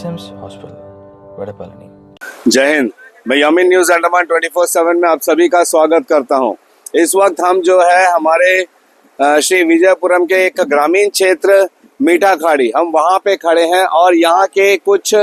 CIMS hospital वडपल्ली। जय हिंद। मैं Yamin news Andaman 24/7 में आप सभी का स्वागत करता हूं। इस वक्त हम जो है हमारे श्री विजयपुरम के एक ग्रामीण क्षेत्र मीठा खाड़ी, हम वहां पे खड़े हैं और यहाँ के कुछ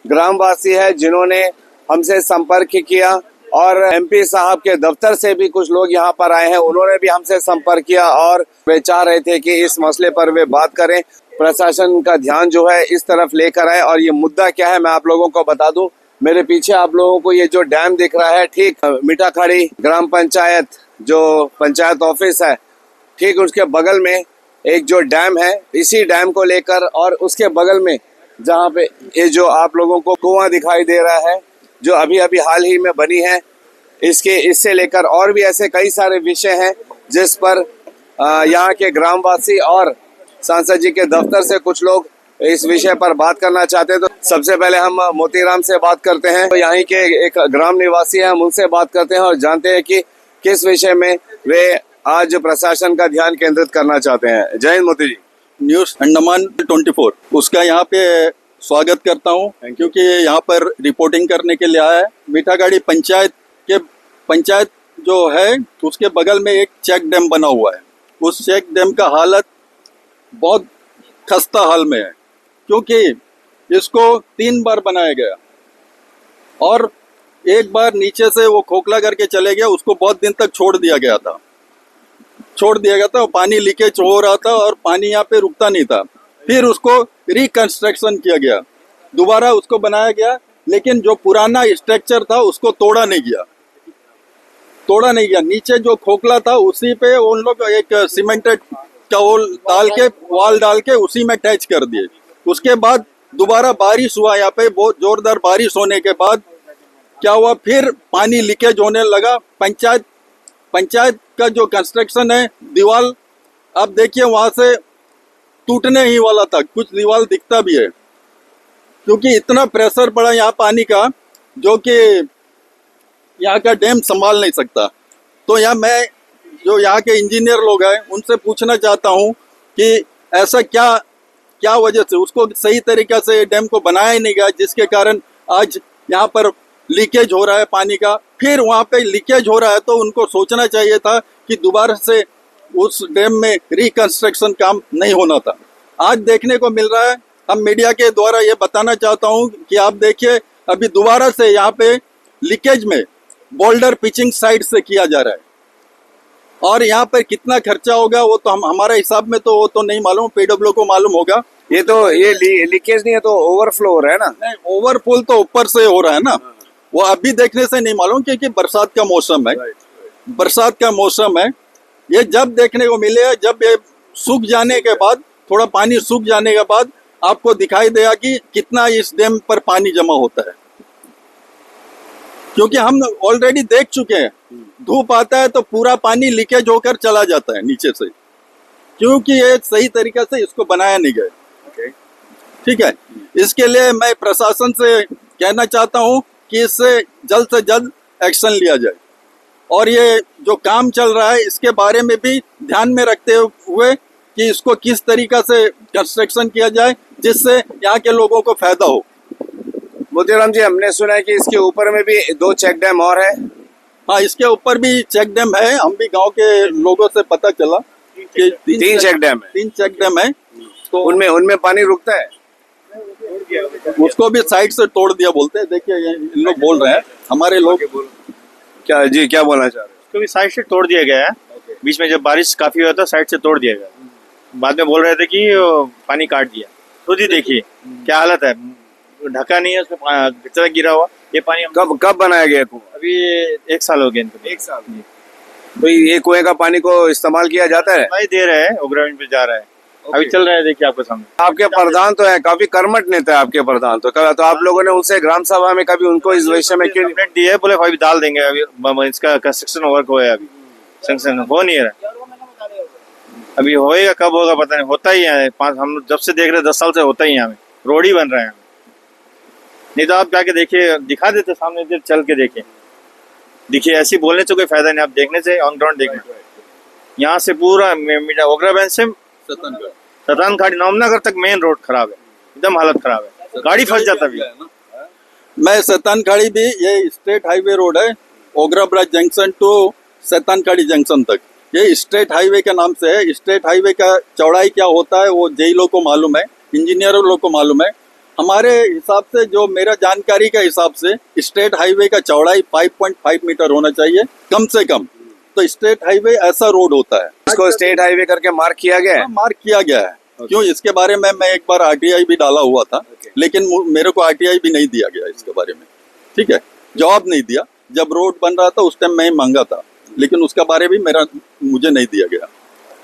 ग्रामवासी हैं जिन्होंने हमसे संपर्क किया और एमपी साहब के दफ्तर से भी कुछ लोग यहाँ पर आए हैं, उन्होंने भी हमसे संपर्क किया और वे चाह रहे थे कि इस मसले पर वे बात करें, प्रशासन का ध्यान जो है इस तरफ लेकर आए। और ये मुद्दा क्या है मैं आप लोगों को बता दूं। मेरे पीछे आप लोगों को ये जो डैम दिख रहा है, ठीक मीठा खाड़ी ग्राम पंचायत जो पंचायत ऑफिस है, ठीक उसके बगल में एक जो डैम है, इसी डैम को लेकर और उसके बगल में जहाँ पे ये जो आप लोगों को कुआं दिखाई दे रहा है जो अभी अभी हाल ही में बनी है, इससे लेकर और भी ऐसे कई सारे विषय हैं जिस पर यहाँ के ग्रामवासी और सांसद जी के दफ्तर से कुछ लोग इस विषय पर बात करना चाहते हैं। तो सबसे पहले हम मोतीराम से बात करते हैं, तो यहाँ के एक ग्राम निवासी हैं, हम उनसे बात करते हैं और जानते हैं कि किस विषय में वे आज प्रशासन का ध्यान केंद्रित करना चाहते हैं। जय हिंद मोती जी। न्यूज अंडमान 24 उसका यहाँ पे स्वागत करता हूँ क्योंकि यहाँ पर रिपोर्टिंग करने के लिए आया है। मीठा खाड़ी पंचायत जो है उसके बगल में एक चेक डैम बना हुआ है। उस चेक डैम का हालत बहुत खस्ता हाल में है क्योंकि इसको 3 बार बनाया गया और एक बार नीचे से वो खोखला करके चले गया, उसको बहुत दिन तक छोड़ दिया गया था और पानी लीकेज हो रहा था और पानी यहाँ पे रुकता नहीं था। फिर उसको रिकंस्ट्रक्शन किया गया, दोबारा उसको बनाया गया, लेकिन जो पुराना स्ट्रक्चर था उसको तोड़ा नहीं गया। नीचे जो खोखला था उसी पे उन लोग एक सीमेंटेड का वाल डाल के उसी में अटैच कर दिए। उसके बाद दोबारा बारिश हुआ, यहाँ पे बहुत जोरदार बारिश होने के बाद क्या हुआ, फिर पानी लीकेज होने लगा। पंचायत का जो कंस्ट्रक्शन है, दीवार आप देखिए वहां से टूटने ही वाला था, कुछ दीवार दिखता भी है क्योंकि इतना प्रेशर पड़ा यहाँ पानी का जो कि यहाँ का डैम संभाल नहीं सकता। तो मैं जो यहाँ के इंजीनियर लोग हैं उनसे पूछना चाहता हूँ कि ऐसा क्या वजह से उसको सही तरीके से डैम को बनाया ही नहीं गया, जिसके कारण आज यहाँ पर लीकेज हो रहा है पानी का। फिर वहाँ पे लीकेज हो रहा है तो उनको सोचना चाहिए था कि दोबारा से उस डैम में रिकंस्ट्रक्शन काम नहीं होना था। आज देखने को मिल रहा है, हम मीडिया के द्वारा ये बताना चाहता हूँ कि आप देखिए अभी दोबारा से यहाँ पे लीकेज में बोल्डर पिचिंग साइड से किया जा रहा है और यहाँ पर कितना खर्चा होगा वो तो हमारे हिसाब में तो वो तो नहीं मालूम, पीडब्ल्यू को मालूम होगा। ये लीकेज नहीं है तो ओवरफ्लो हो रहा है ना? नहीं, ओवरफ्लो तो ऊपर से हो रहा है ना, वो अभी देखने से नहीं मालूम क्योंकि बरसात का मौसम है। ये जब देखने को मिलेगा, जब ये सूख जाने के बाद, थोड़ा पानी सूख जाने के बाद आपको दिखाई देगा कि कितना इस डैम पर पानी जमा होता है, क्योंकि हम ऑलरेडी देख चुके हैं। धूप आता है तो पूरा पानी लीकेज होकर चला जाता है नीचे से, क्योंकि ये सही तरीके से इसको बनाया नहीं गया। ठीक है, इसके लिए मैं प्रशासन से कहना चाहता हूँ कि इससे जल्द एक्शन लिया जाए और ये जो काम चल रहा है इसके बारे में भी ध्यान में रखते हुए कि इसको किस तरीका से कंस्ट्रक्शन किया जाए जिससे यहाँ के लोगों को फायदा हो। मोतीराम जी, हमने सुना है कि इसके ऊपर में भी 2 चेक डैम और है। हाँ, इसके ऊपर भी चेक डैम है, हम भी गांव के लोगों से पता चला कि 3 चेक डैम है। तो उनमें पानी रुकता है, उसको भी साइड से तोड़ दिया बोलते हैं। देखिए इन लोग बोल रहे हैं, हमारे लोग क्या बोलना चाह रहे हैं? उसको भी साइड से तोड़ दिया गया है। बीच में जब बारिश काफी हुआ था साइड से तोड़ दिया गया। बाद में बोल रहे थे कि पानी काट दिया। खुद ही देखिए क्या हालत है, ढका नहीं है, उसमें कचरा गिरा हुआ। ये पानी कब बनाया गया कुआं? अभी 1 साल हो गया इनको। 1 साल। तो ये कुएं का पानी को इस्तेमाल किया जाता है? भाई दे रहे हैं, ओग्राविंड पे जा रहा है। अभी चल रहा है, देखिए आपके सामने। आपके प्रधान तो है, काफी कर्मठ नेता है आपके प्रधान तो आप लोगों ने उनसे ग्राम सभा में कभी उनको इस विषय में क्यों कंप्लेंट दी है? बोले अभी डाल देंगे, अभी इसका कंस्ट्रक्शन वर्क हो है, अभी सेंक्शन हो नहीं रहा। अभी होएगा, कब होगा पता नहीं। होता ही है, हम जब से देख रहे 10 साल से होता ही है, रोड ही बन रहे हैं। नहीं तो आप जाके देखिए, दिखा देते सामने, इधर चल के देखिए। देखिए ऐसी बोलने से कोई फायदा नहीं, आप देखने से, ऑन ग्राउंड देखना। यहाँ से पूरा ओग्राबेंड से सतान खाड़ी नवमनगर तक मेन रोड खराब है, एकदम हालत खराब है। गाड़ी फंस जाता भी। मैं सैतानखाड़ी भी, ये स्टेट हाईवे रोड है, ओगरा ब्राज जंक्शन टू सैतानखाड़ी जंक्शन तक, ये स्टेट हाईवे के नाम से है। स्टेट हाईवे का चौड़ाई क्या होता है वो जेई लोग को मालूम है, इंजीनियरों लोग को मालूम है। हमारे हिसाब से, जो मेरा जानकारी के हिसाब से, स्टेट हाईवे का चौड़ाई 5.5 मीटर होना चाहिए कम से कम। तो स्टेट हाईवे ऐसा रोड होता है। इसको स्टेट हाईवे करके मार्क किया गया है। मार्क किया गया है। क्यों, इसके बारे में मैं एक बार आरटीआई भी डाला हुआ था, लेकिन मेरे को आरटीआई भी नहीं दिया गया इसके बारे में। ठीक है, जवाब नहीं दिया। जब रोड बन रहा था उस टाइम मैं मांगा था, लेकिन उसका बारे भी मुझे नहीं दिया गया।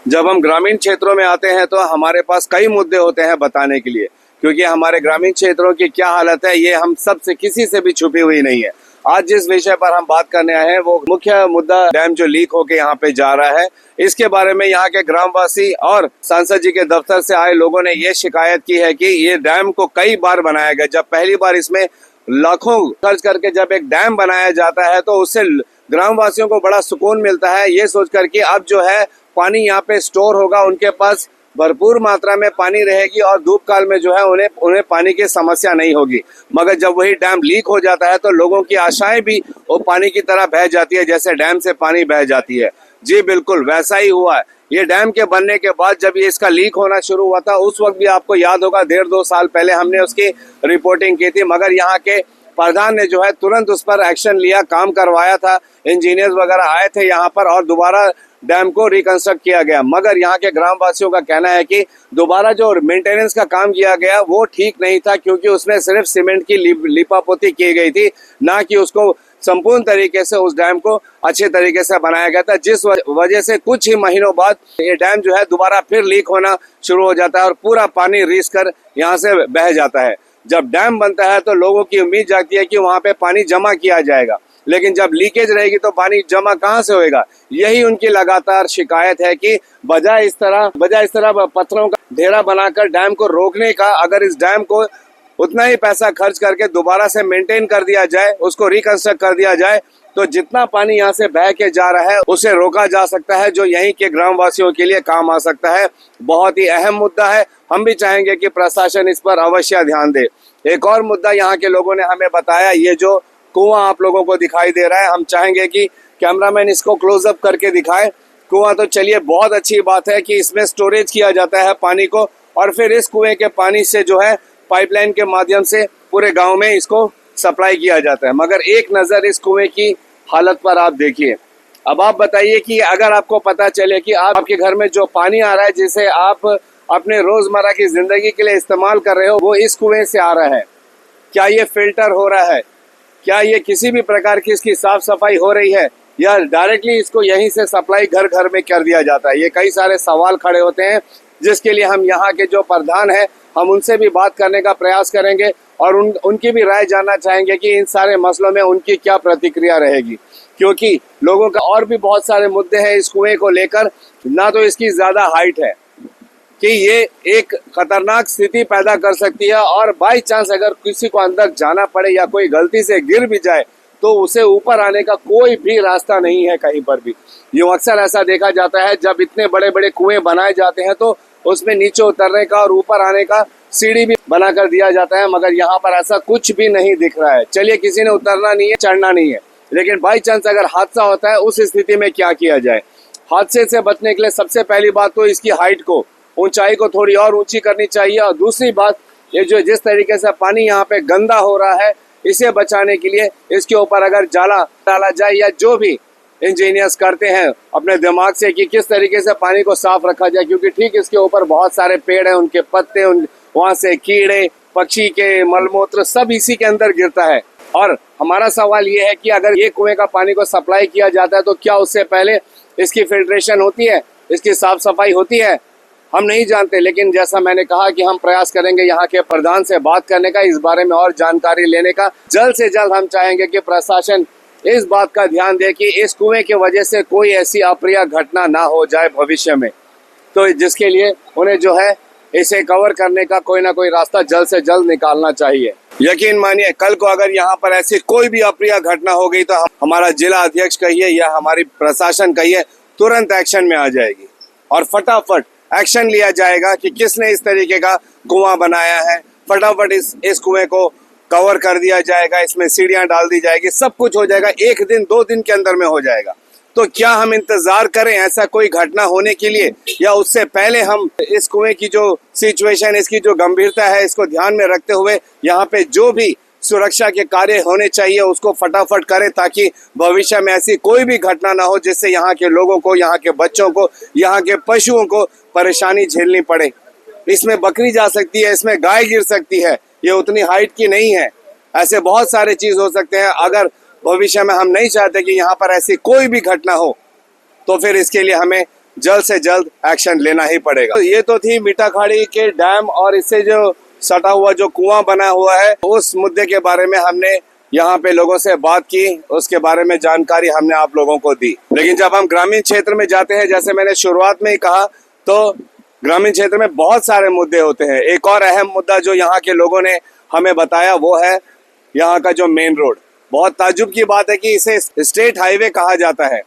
जब हम ग्रामीण क्षेत्रों में आते हैं तो हमारे पास कई मुद्दे होते हैं बताने के लिए, क्योंकि हमारे ग्रामीण क्षेत्रों की क्या हालत है ये हम सब से किसी से भी छुपी हुई नहीं है। आज जिस विषय पर हम बात करने आए हैं वो मुख्य मुद्दा डैम जो लीक होके यहाँ पे जा रहा है, इसके बारे में यहाँ के ग्रामवासी और सांसद जी के दफ्तर से आए लोगों ने ये शिकायत की है कि ये डैम को कई बार बनाया गया। जब पहली बार इसमें लाखों खर्च करके जब एक डैम बनाया जाता है तो उससे ग्रामवासियों को बड़ा सुकून मिलता है, ये सोचकर कि अब जो है पानी यहाँ पे स्टोर होगा, उनके पास भरपूर मात्रा में पानी रहेगी और धूप काल में जो है उन्हें पानी की समस्या नहीं होगी। मगर जब वही डैम लीक हो जाता है तो लोगों की आशाएं भी वो पानी की तरह बह जाती है, जैसे डैम से पानी बह जाती है। जी बिल्कुल वैसा ही हुआ है। ये डैम के बनने के बाद जब ये इसका लीक होना शुरू हुआ था, उस वक्त भी आपको याद होगा 1.5-2 साल पहले हमने उसकी रिपोर्टिंग की थी, मगर यहाँ के प्रधान ने जो है तुरंत उस पर एक्शन लिया, काम करवाया था, इंजीनियर्स वगैरह आए थे यहाँ पर और दोबारा डैम को रिकंस्ट्रक्ट किया गया। मगर यहाँ के ग्रामवासियों का कहना है कि दोबारा जो मेंटेनेंस का काम किया गया वो ठीक नहीं था, क्योंकि उसमें सिर्फ सीमेंट की लिपापोती की गई थी, ना कि उसको संपूर्ण तरीके से उस डैम को अच्छे तरीके से बनाया गया था, जिस वजह से कुछ ही महीनों बाद ये डैम जो है दोबारा फिर लीक होना शुरू हो जाता है और पूरा पानी रिस कर यहाँ से बह जाता है। जब डैम बनता है तो लोगों की उम्मीद जागती है कि वहाँ पे पानी जमा किया जाएगा, लेकिन जब लीकेज रहेगी तो पानी जमा कहाँ से होएगा। यही उनकी लगातार शिकायत है कि बजाय इस तरह पत्थरों का ढेरा बनाकर डैम को रोकने का, अगर इस डैम को उतना ही पैसा खर्च करके दोबारा से मेंटेन कर दिया जाए, उसको रिकंस्ट्रक्ट कर दिया जाए, तो जितना पानी यहाँ से बह के जा रहा है उसे रोका जा सकता है, जो यहीं के ग्रामवासियों के लिए काम आ सकता है। बहुत ही अहम मुद्दा है। हम भी चाहेंगे कि प्रशासन इस पर अवश्य ध्यान दे। एक और मुद्दा यहाँ के लोगों ने हमें बताया, ये जो कुआं आप लोगों को दिखाई दे रहा है, हम चाहेंगे कि कैमरामैन इसको क्लोजअप करके दिखाए। कुआं तो चलिए बहुत अच्छी बात है कि इसमें स्टोरेज किया जाता है पानी को, और फिर इस कुएं के पानी से जो है पाइपलाइन के माध्यम से पूरे गांव में इसको सप्लाई किया जाता है। मगर एक नज़र इस कुएं की हालत पर आप देखिए। अब आप बताइए कि अगर आपको पता चले कि आपके घर में जो पानी आ रहा है, जिसे आप अपने रोजमर्रा की जिंदगी के लिए इस्तेमाल कर रहे हो, वो इस कुएं से आ रहा है, क्या ये फिल्टर हो रहा है, क्या ये किसी भी प्रकार की इसकी साफ सफाई हो रही है, या डायरेक्टली इसको यहीं से सप्लाई घर घर में कर दिया जाता है। ये कई सारे सवाल खड़े होते हैं, जिसके लिए हम यहाँ के जो प्रधान हैं हम उनसे भी बात करने का प्रयास करेंगे और उनकी भी राय जानना चाहेंगे कि इन सारे मसलों में उनकी क्या प्रतिक्रिया रहेगी, क्योंकि लोगों का और भी बहुत सारे मुद्दे हैं इस कुएं को लेकर। ना तो इसकी ज़्यादा हाइट है कि ये एक खतरनाक स्थिति पैदा कर सकती है, और बाई चांस अगर किसी को अंदर जाना पड़े या कोई गलती से गिर भी जाए तो उसे ऊपर आने का कोई भी रास्ता नहीं है कहीं पर भी। यूँ अक्सर ऐसा देखा जाता है, जब इतने बड़े बड़े कुएं बनाए जाते हैं तो उसमें नीचे उतरने का और ऊपर आने का सीढ़ी भी बना कर दिया जाता है, मगर यहाँ पर ऐसा कुछ भी नहीं दिख रहा है। चलिए, किसी ने उतरना नहीं है, चढ़ना नहीं है, लेकिन बाई चांस अगर हादसा होता है उस स्थिति में क्या किया जाए। हादसे से बचने के लिए सबसे पहली बात तो इसकी हाइट को, ऊंचाई को थोड़ी और ऊंची करनी चाहिए, और दूसरी बात ये जो जिस तरीके से पानी यहाँ पे गंदा हो रहा है, इसे बचाने के लिए इसके ऊपर अगर जाला डाला जाए, या जो भी इंजीनियर्स करते हैं अपने दिमाग से कि किस तरीके से पानी को साफ रखा जाए, क्योंकि ठीक इसके ऊपर बहुत सारे पेड़ हैं, उनके पत्ते, वहाँ से कीड़े पक्षी के मलमूत्र सब इसी के अंदर गिरता है। और हमारा सवाल ये है कि अगर ये कुएं का पानी को सप्लाई किया जाता है तो क्या उससे पहले इसकी फिल्ट्रेशन होती है, इसकी साफ सफाई होती है? हम नहीं जानते, लेकिन जैसा मैंने कहा कि हम प्रयास करेंगे यहाँ के प्रधान से बात करने का, इस बारे में और जानकारी लेने का। जल्द से जल्द हम चाहेंगे कि प्रशासन इस बात का ध्यान दे कि इस कुएं की वजह से कोई ऐसी अप्रिय घटना ना हो जाए भविष्य में, तो जिसके लिए उन्हें जो है इसे कवर करने का कोई ना कोई रास्ता जल्द से जल्द निकालना चाहिए। यकीन मानिए, कल को अगर यहाँ पर ऐसी कोई भी अप्रिय घटना हो गई तो हमारा जिला अध्यक्ष कहिए या हमारी प्रशासन कहिए, तुरंत एक्शन में आ जाएगी और फटाफट एक्शन लिया जाएगा कि किसने इस तरीके का कुआं बनाया है, फटाफट इस कुएं को कवर कर दिया जाएगा, इसमें सीढ़ियां डाल दी जाएगी, सब कुछ हो जाएगा, 1 दिन 2 दिन के अंदर में हो जाएगा। तो क्या हम इंतजार करें ऐसा कोई घटना होने के लिए, या उससे पहले हम इस कुएं की जो सिचुएशन, इसकी जो गंभीरता है, इसको ध्यान में रखते हुए यहाँ पे जो भी सुरक्षा के कार्य होने चाहिए उसको फटाफट करें, ताकि भविष्य में ऐसी कोई भी घटना ना हो जिससे यहाँ के लोगों को, यहाँ के बच्चों को, यहाँ के पशुओं को परेशानी झेलनी पड़े। इसमें बकरी जा सकती है, इसमें गाय गिर सकती है, ये उतनी हाइट की नहीं है। ऐसे बहुत सारे चीज हो सकते हैं। अगर भविष्य में हम नहीं चाहते कि यहाँ पर ऐसी कोई भी घटना हो, तो फिर इसके लिए हमें जल्द से जल्द एक्शन लेना ही पड़ेगा। ये तो थी मीठाखाड़ी के डैम और इससे जो सटा हुआ जो कुआं बना हुआ है, उस मुद्दे के बारे में हमने यहाँ पे लोगों से बात की, उसके बारे में जानकारी हमने आप लोगों को दी। लेकिन जब हम ग्रामीण क्षेत्र में जाते हैं, जैसे मैंने शुरुआत में ही कहा, तो ग्रामीण क्षेत्र में बहुत सारे मुद्दे होते हैं। एक और अहम मुद्दा जो यहाँ के लोगों ने हमें बताया वो है यहाँ का जो मेन रोड। बहुत ताज्जुब की बात है कि इसे स्टेट हाईवे कहा जाता है।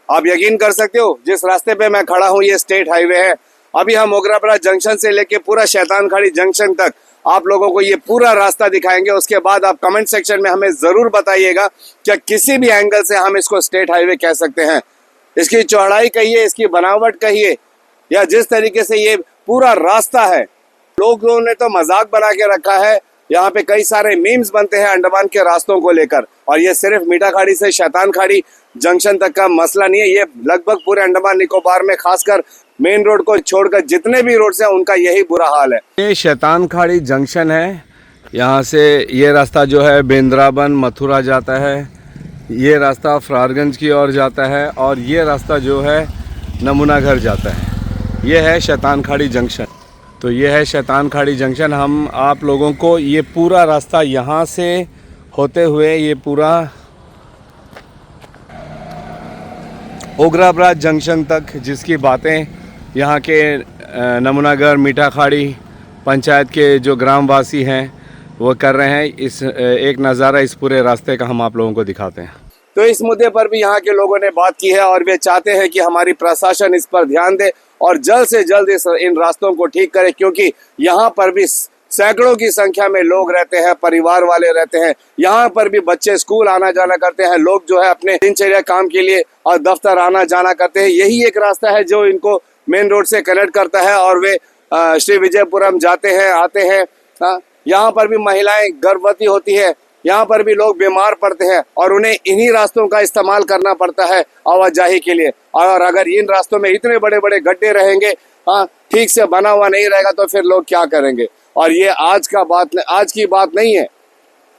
आप यकीन कर सकते हो, जिस रास्ते पे मैं खड़ा हूँ ये स्टेट हाईवे है। अभी हम मोगरापड़ा जंक्शन से लेके पूरा शैतानखाड़ी जंक्शन तक आप लोगों को ये पूरा रास्ता दिखाएंगे। उसके बाद आप कमेंट सेक्शन में हमें जरूर बताइएगा क्या किसी भी एंगल से हम इसको स्टेट हाईवे कह सकते हैं। इसकी चौड़ाई कहिए, इसकी बनावट कहिए, या जिस तरीके से ये पूरा रास्ता है, लोगों ने तो मजाक बना के रखा है। यहाँ पे कई सारे मीम्स बनते हैं अंडमान के रास्तों को लेकर, और ये सिर्फ मीठाखाड़ी से शैतानखाड़ी जंक्शन तक का मसला नहीं है, ये लगभग पूरे अंडमान निकोबार में खासकर मेन रोड को छोड़कर जितने भी रोड्स हैं उनका यही बुरा हाल है। ये शैतानखाड़ी जंक्शन है। यहाँ से ये रास्ता जो है बेंद्राबन मथुरा जाता है, ये रास्ता फरारगंज की ओर जाता है, और ये रास्ता जो है नमूना घर जाता है। ये है शैतानखाड़ी जंक्शन। तो ये है शैतानखाड़ी जंक्शन। हम आप लोगों को ये पूरा रास्ता यहाँ से होते हुए ये पूरा ओगरापड़ा जंक्शन तक, जिसकी बातें यहाँ के नमूनागढ़ मीठाखाड़ी पंचायत के जो ग्रामवासी हैं वो कर रहे हैं, इस एक नज़ारा इस पूरे रास्ते का हम आप लोगों को दिखाते हैं। तो इस मुद्दे पर भी यहाँ के लोगों ने बात की है और वे चाहते हैं कि हमारी प्रशासन इस पर ध्यान दे और जल्द से जल्द इन रास्तों को ठीक करे, क्योंकि यहाँ पर भी सैकड़ों की संख्या में लोग रहते हैं, परिवार वाले रहते हैं। यहाँ पर भी बच्चे स्कूल आना जाना करते हैं, लोग जो है अपने दिनचर्या काम के लिए और दफ्तर आना जाना करते हैं। यही एक रास्ता है जो इनको मेन रोड से कनेक्ट करता है और वे श्री विजयपुरम जाते हैं, आते हैं। यहाँ पर भी महिलाएं गर्भवती होती है, यहाँ पर भी लोग बीमार पड़ते हैं और उन्हें इन्हीं रास्तों का इस्तेमाल करना पड़ता है आवाजाही के लिए। और अगर इन रास्तों में इतने बड़े बड़े गड्ढे रहेंगे, ठीक से बना हुआ नहीं रहेगा, तो फिर लोग क्या करेंगे। और ये आज की बात नहीं है,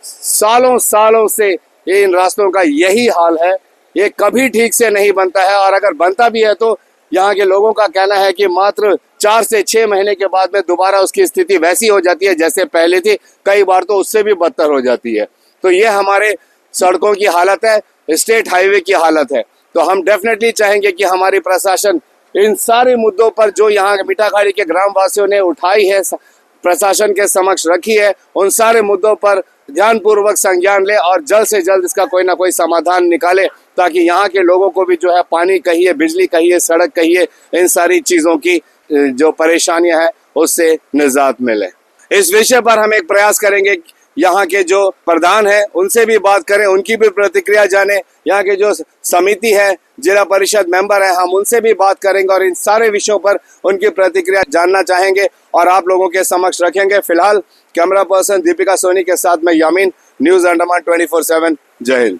सालों सालों से ये इन रास्तों का यही हाल है। ये कभी ठीक से नहीं बनता है, और अगर बनता भी है तो यहाँ के लोगों का कहना है कि मात्र 4 से 6 महीने के बाद में दोबारा उसकी स्थिति वैसी हो जाती है जैसे पहले थी, कई बार तो उससे भी बदतर हो जाती है। तो ये हमारे सड़कों की हालत है, स्टेट हाईवे की हालत है। तो हम डेफिनेटली चाहेंगे कि हमारी प्रशासन इन सारे मुद्दों पर जो यहाँ मीठाखाड़ी के ग्रामवासियों ने उठाई है, प्रशासन के समक्ष रखी है, उन सारे मुद्दों पर ध्यानपूर्वक संज्ञान ले और जल्द से जल्द इसका कोई ना कोई समाधान निकाले, ताकि यहाँ के लोगों को भी जो है पानी कहिए, बिजली कहिए, सड़क कहिए, इन सारी चीज़ों की जो परेशानियां हैं उससे निजात मिले। इस विषय पर हम एक प्रयास करेंगे, यहाँ के जो प्रधान हैं उनसे भी बात करें, उनकी भी प्रतिक्रिया जाने। यहाँ के जो समिति है, जिला परिषद मेंबर है, हम उनसे भी बात करेंगे और इन सारे विषयों पर उनकी प्रतिक्रिया जानना चाहेंगे और आप लोगों के समक्ष रखेंगे। फिलहाल कैमरा पर्सन दीपिका सोनी के साथ मैं यामीन, न्यूज़ अंडमान 24/7। जय हिंद।